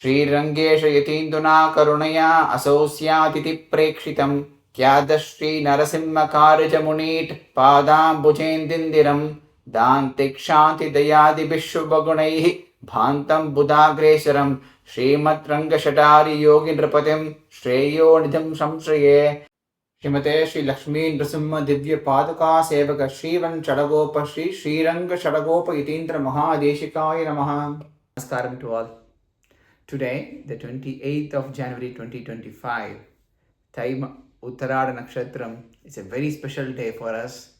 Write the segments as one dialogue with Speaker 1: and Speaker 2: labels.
Speaker 1: श्रीरङ्गेश यतीन्दुना करुणया असौस्यातिथि प्रेक्षितं क्यादश्री नरसिंहकारजमुनीट् पादाम्बुजेन्दिन्दिरं दान्तिक्षान्ति दयादिभिश्वगुणैः भान्तं बुधाग्रेसरं श्रीमद्रङ्गशटारि योगि नृपतिं श्रेयो निधिं संश्रये। श्रीमते श्री लक्ष्मी नृसिंह दिव्य पादुका सेवक श्रीवन षडगोप श्री श्रीरंग षडगोप यतीन्द्र महादेशिकाय नमः। Namaskaram to all. Today, the 28th of January 2025, time Uttarada Nakshatram, is a very special day for us.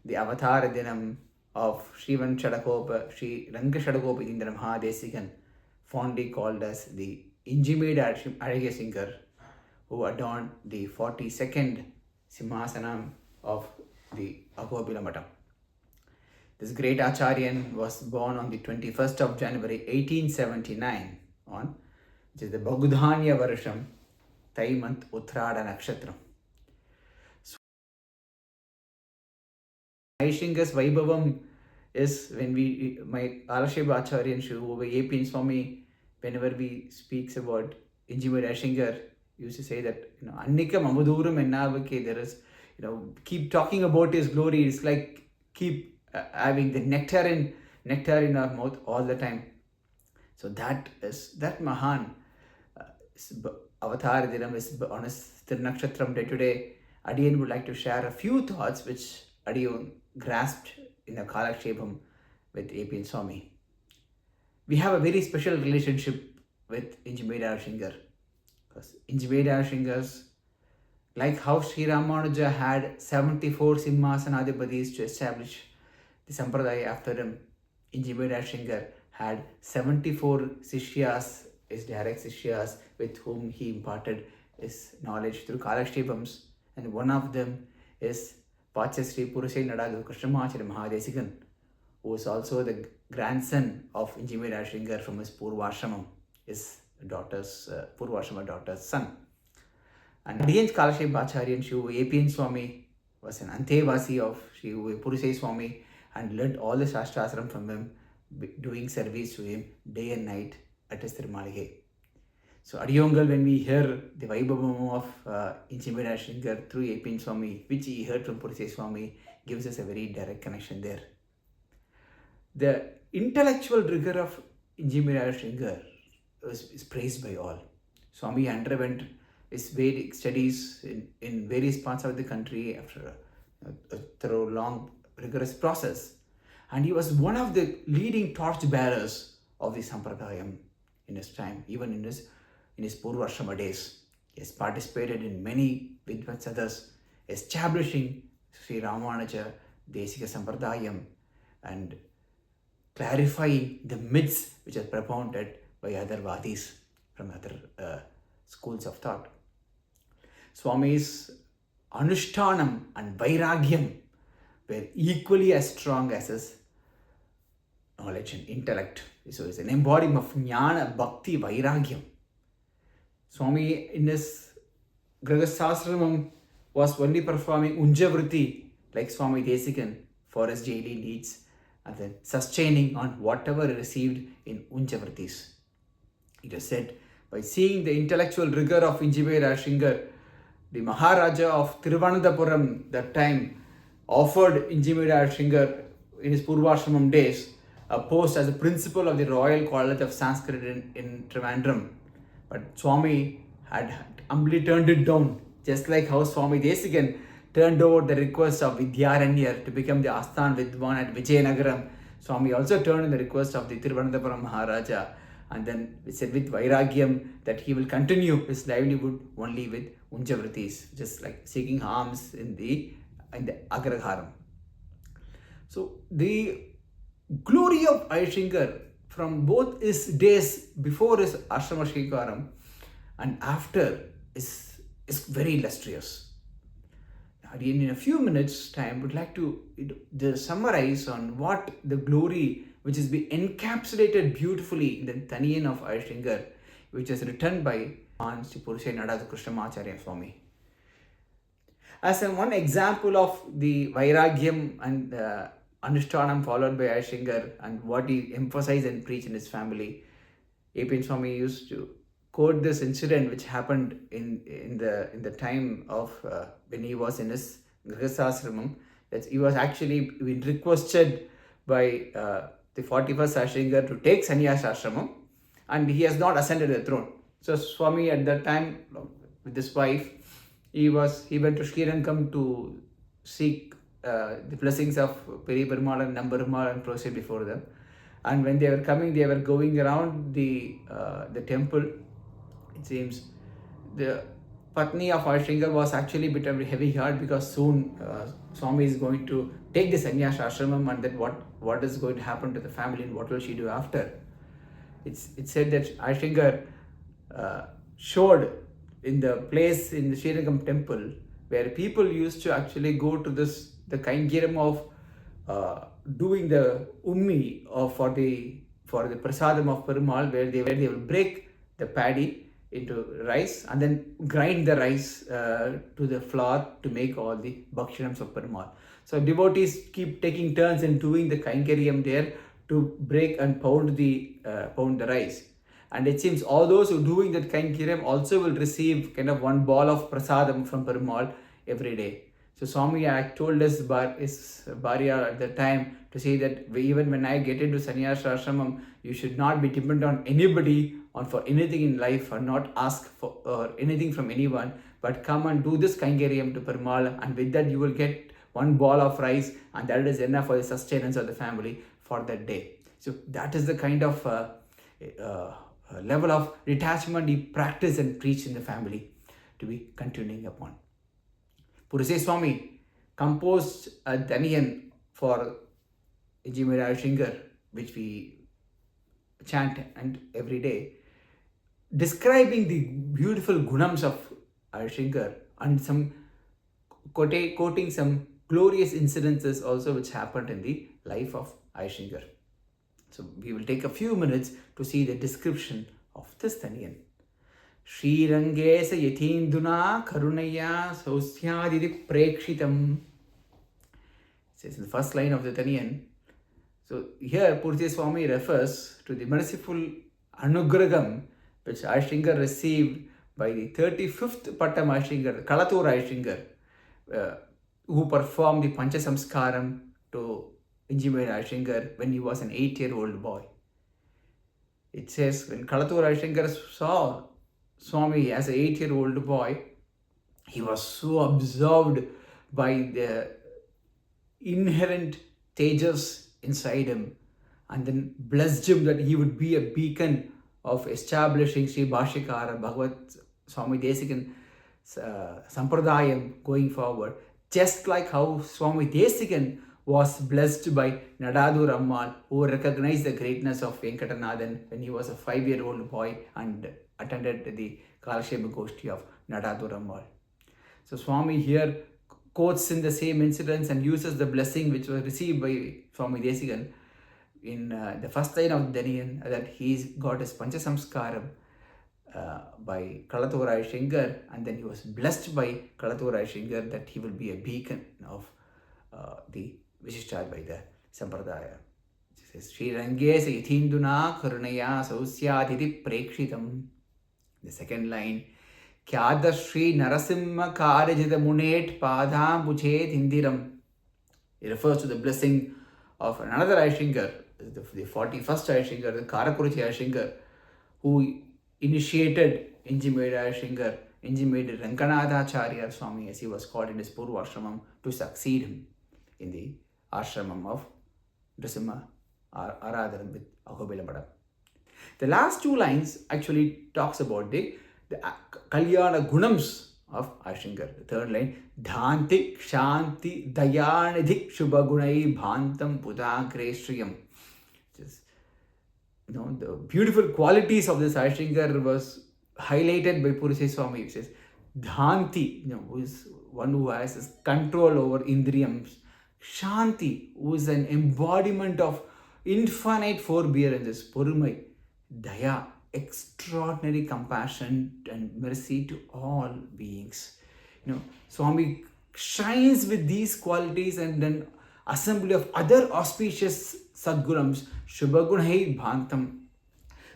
Speaker 1: The Avatar Dinam of Shrivan Shadagopa, Sri Ranga Shadagopa Yatindra Mahadesikan, fondly called as the Injimedu Azhagiyasingar, who adorned the 42nd Simhasanam of the Ahobila Mutt. This great Acharyan was born on the 21st of January 1879 on, which is the Bagudhanya Varsham, Thai month Uttarada Nakshatram. Azhagiyasingar's Vaibhavam is when my Alashib Acharyan Shu, AbhimaN Swami, whenever we speaks about Injimedu Azhagiyasingar, used to say that, Annikam Amaduram Ennavake, there is, keep talking about his glory. It's like keep having the nectar in our mouth all the time. So that Mahan Avatar Dinam is on his Thirunakshatram day today. Adiyan would like to share a few thoughts which Adiyan grasped in the Kalakshepam with AbhimaN Swami. We have a very special relationship with Injimedu Azhagiyasingar. Because Injimedu Azhagiyasingar, like how Sri Ramanuja had 74 Simhasanadhipatis to establish the Sampradaya after him, Injimedu Azhagiyasingar had 74 Sishyas, his direct Sishyas, with whom he imparted his knowledge through Kalakshepams, and one of them is Pachasri Purusai Nadadu Krishnamacharya Mahadesikan, who is also the grandson of Injimedu Azhagiyasingar from his Purvashramam, his daughter's Purvashrama daughter's son. And Adiyan's Kalashep Acharyan Shu AbhimaN Swami was an Antevasi of Sri Purusai Swami and learned all the Shastrasram from him, doing service to him day and night at his Thirumalige. So Adiyongal, when we hear the Vaibhavam of Injimedu Azhagiyasingar through AbhimaN Swami, which he heard from Purusai Swami, gives us a very direct connection there. The intellectual rigor of Injimedu Azhagiyasingar is praised by all. Swami underwent his Vedic studies in various parts of the country after a thorough, long, rigorous process. And he was one of the leading torch bearers of the Sampradayam in his time, even in his Purvashrama days. He has participated in many Vidvatsadas, establishing Sri Ramanuja Desika Sampradayam and clarifying the myths which are propounded by other Vadis from other schools of thought. Swami's Anushtana and Vairagyam were equally as strong as his knowledge and intellect. So it's an embodiment of Jnana, Bhakti, Vairagyam. Swami in his Grahasthasramam was only performing Unjavritti like Swami Desikan for his daily needs and then sustaining on whatever he received in Unjavrittis. It is said, by seeing the intellectual rigor of Injimedu Azhagiyasingar, the Maharaja of Thiruvananthapuram that time offered Injimedu Azhagiyasingar in his Purvashramam days a post as a principal of the Royal College of Sanskrit in Trivandrum. But Swami had humbly turned it down, just like how Swami Desikan turned over the request of Vidyaranyar to become the Asthan Vidwan at Vijayanagaram. Swami also turned in the request of the Thiruvananthapuram Maharaja, and then said with Vairagyam that he will continue his livelihood only with Unjavritis, just like seeking alms in the Agragharam. So the glory of Azhagiyasingar from both his days before his Ashrama Shikaram and after is very illustrious. In a few minutes time, would like to summarize on what the glory which is be encapsulated beautifully in the Taniyan of Azhagiyasingar, which is written by Sri Purusai Nadadu Krishnamacharya Swami. As one example of the Vairagyam and Anushtana followed by Azhagiyasingar and what he emphasized and preached in his family, AbhimaN Swami used to quote this incident which happened in the time of when he was in his Grihasashramam, that he was actually been requested by the 41st Ashagiyasingar to take sannyas ashramam, and he has not ascended the throne. So Swami at that time with his wife, he went to Sri Lanka to seek the blessings of Peri Perumal and Nambarumal and prostrate before them. And when they were coming, they were going around the temple. It seems the Patni of Azhagiyasingar was actually a bit of a heavy heart, because soon Swami is going to take the sannyas ashramam, and then what is going to happen to the family and what will she do after. It's said that Azhagiyasingar showed in the place in the Sri Lanka temple where people used to actually go to the kaingiram of doing the ummi for the prasadam of Perumal, where they will break the paddy into rice and then grind the rice to the flour to make all the bhakshanams of Perumal. So devotees keep taking turns in doing the kainkaryam there to break and pound the rice. And it seems all those who are doing that kainkaryam also will receive kind of one ball of prasadam from Perumal every day. So Swami told his Bharya at the time to say that even when I get into sannyas ashramam, you should not be dependent on anybody for anything in life, or not ask for anything from anyone, but come and do this kainkaryam to Perumal, and with that you will get one ball of rice, and that is enough for the sustenance of the family for that day. So that is the kind of level of detachment he practiced and preached in the family to be continuing upon. Purushe Swami composed a Daniyan for Injimedu Azhagiyasingar, which we chant and every day, describing the beautiful gunams of Azhagiyasingar and some quoting some glorious incidences also which happened in the life of Azhagiyasingar. So we will take a few minutes to see the description of this Daniyan. Srirangesa yatinduna karunaya sausyadidi prekshitam. It says in the first line of the Daniyan. So here Purushe Swami refers to the merciful anugraham which Azhagiyasingar received by the 35th Pattam Azhagiyasingar, Kalatur Azhagiyasingar, who performed the Pancha Samskaram to Injimedu Azhagiyasingar when he was an 8-year-old boy. It says when Kalatur Azhagiyasingar saw Swami as an 8-year-old boy, he was so absorbed by the inherent tejas inside him, and then blessed him that he would be a beacon of establishing Sri Bhashikara Bhagavad Swami Desikan Sampradayam going forward, just like how Swami Desikan was blessed by Nadadu Rammal, who recognized the greatness of Venkatanathan when he was a 5-year-old boy and attended the Kalashema Goshti of Nadadu Rammal. So Swami here quotes in the same incidents and uses the blessing which was received by Swami Desikan in the first line of the Daniyan, that he's got his Pancha Samskaram by Kalatur Azhagiyasingar, and then he was blessed by Kalatur Azhagiyasingar that he will be a beacon of the Vishishtadvaita Sampradaya. It says, Sri Rangesa Yathinduna Karunaya Sausyaditi Prekshitam. The second line, Kyada Sri Narasimha Karajita Munet Padam Puchet Indiram. It refers to the blessing of another Azhagiyasingar, the 41st Azhagiyasingar, the Karakuruchi Azhagiyasingar, who initiated Injimedu Azhagiyasingar, Injimedu Ranganadacharya Swami, as he was called in his Purva Ashramam, to succeed him in the ashramam of Nrisimha Aradhanam with Ahobila Mutt. The last two lines actually talks about the Kalyana Gunams of Azhagiyasingar. The third line, Dhantik Shanti Dayanidhik Shubhagunai Bhantam Pudagre Shriyam. The beautiful qualities of this Azhagiyasingar was highlighted by Purushe Swami. It says, Dhanti, who is one who has this control over Indriyams. Shanti, who is an embodiment of infinite forbearance. Porumai, Daya, extraordinary compassion and mercy to all beings. Swami shines with these qualities, and then assembly of other auspicious Sadgurams, Shubhagunai Bhantam.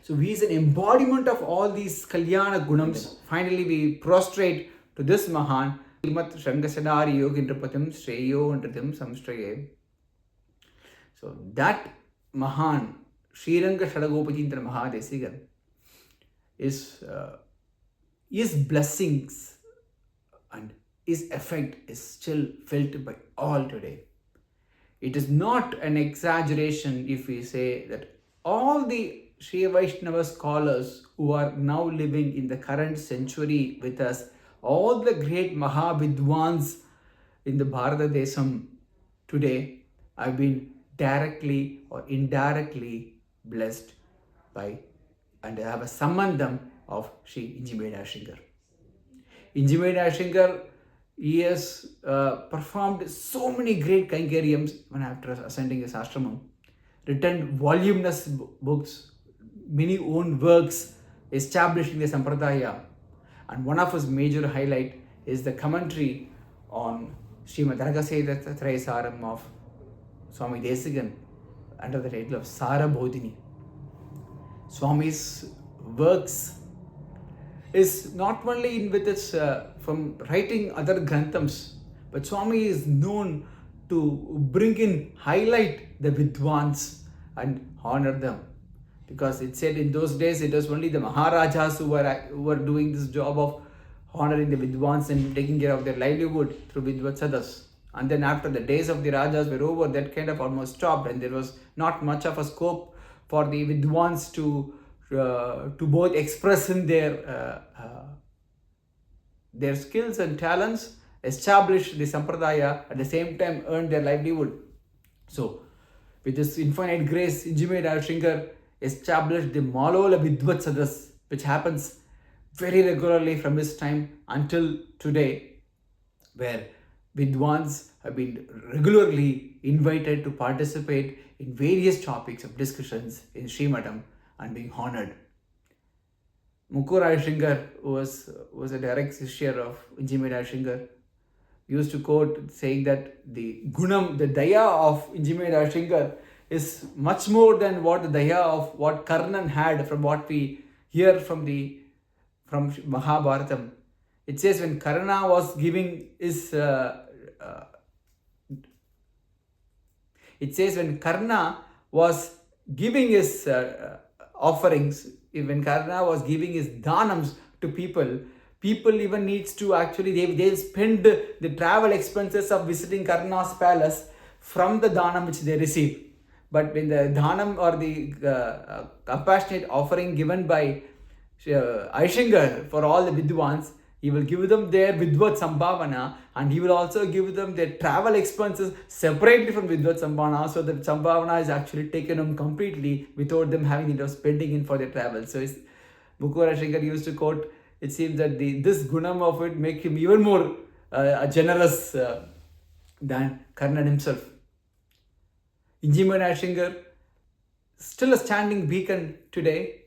Speaker 1: So he is an embodiment of all these Kalyana Gunams. Finally, we prostrate to this Mahan. Shangasadari Yogindrapatim Shreyo Andratim Samstraye. So that Mahan, Sriranga Shadagopajindra Mahadesigan, his blessings and his effect is still felt by all today. It is not an exaggeration if we say that all the Sri Vaishnava scholars who are now living in the current century with us, all the great Mahavidwans in the Bharata Desam today have been directly or indirectly blessed by and have a sambandham of Sri Injimedu Azhagiyasingar. Injimedu Azhagiyasingar, he has performed so many great Kainkariams when after ascending his ashramam, written voluminous books, many own works, establishing the Sampradaya. And one of his major highlight is the commentary on Srimad Ragavan of Swami Desigan under the title of Sarabodhini. Swami's works is not only in with its from writing other granthams, but Swami is known to bring in, highlight the Vidwans and honor them. Because it said in those days it was only the Maharajas who were doing this job of honoring the Vidwans and taking care of their livelihood through Vidvatsadas. And then after the days of the Rajas were over, that kind of almost stopped, and there was not much of a scope for the Vidwans to both express in their skills and talents, establish the Sampradaya, at the same time earn their livelihood. So, with this infinite grace, Injimedu Azhagiyasingar established the Malolan Vidvatsadas, which happens very regularly from his time until today, where Vidwans have been regularly invited to participate in various topics of discussions in Srimadam and being honored. Mukur Azhagiyasingar was a direct shishya of Injimedu Azhagiyasingar. Used to quote saying that the gunam, the daya of Injimedu Azhagiyasingar is much more than what the daya of what Karnan had, from what we hear from Mahabharatam. It says when Karna was giving his offerings, when Karna was giving his dhanams to people even needs to actually, they'll spend the travel expenses of visiting Karna's palace from the dhanam which they receive. But when the dhanam or the compassionate offering given by Azhagiyasingar for all the Vidwans, he will give them their Vidvat Sambhavana, and he will also give them their travel expenses separately from Vidvat Sambhavana, so that Sambhavana is actually taken home completely without them having it of spending in for their travel. So Mukur Azhagiyasingar used to quote, it seems that this gunam of it make him even more generous than Karnan himself. Injimedu Azhagiyasingar, still a standing beacon today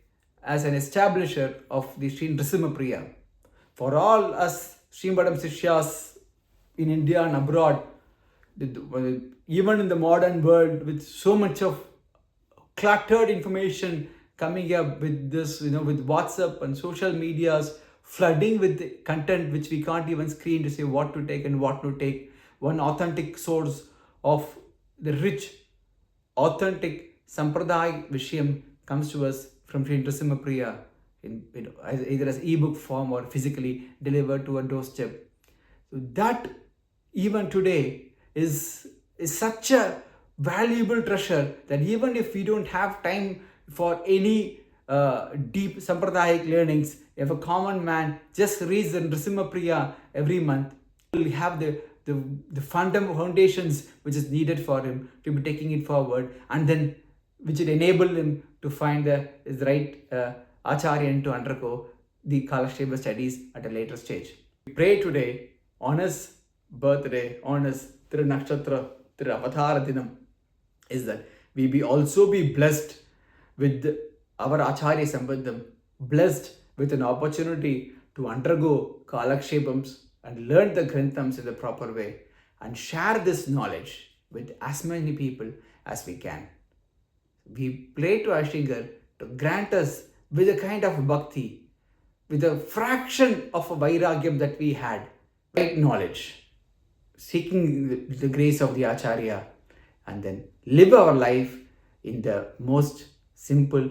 Speaker 1: as an establisher of the Sri Nrisimha Priya. For all us Srimadam Sishyas in India and abroad, even in the modern world with so much of cluttered information coming up with this, with WhatsApp and social medias flooding with the content which we can't even screen to say what to take and what to take. One authentic source of the rich, authentic Sampradaya Vishayam comes to us from Sri Nrisimha Priya, either as ebook form or physically delivered to a doorstep. So that even today is such a valuable treasure that even if we don't have time for any deep Sampradayic learnings, if a common man just reads the Nrisimha Priya every month, he will have the foundations which is needed for him to be taking it forward, and then which will enable him to find the right Acharyan to undergo the Kalaksheba studies at a later stage. We pray today on his birthday, on his Thirunakshatram, Avathara Dinam, is that we also be blessed with our Acharya Sambandham, blessed with an opportunity to undergo Kalakshepams and learn the Granthams in the proper way and share this knowledge with as many people as we can. We pray to Azhagiyasingar to grant us with a kind of bhakti, with a fraction of a vairagyam that we had, right knowledge, seeking the grace of the Acharya, and then live our life in the most simple,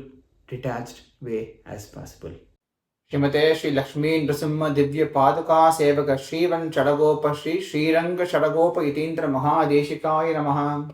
Speaker 1: detached way as possible. Shrimate Shri Lakshmi Nrasimha Divya Paduka Sevaka Shrivan Chadagopa Shri Sriranga Chadagopa Itindra Mahadeshikaya Namaha.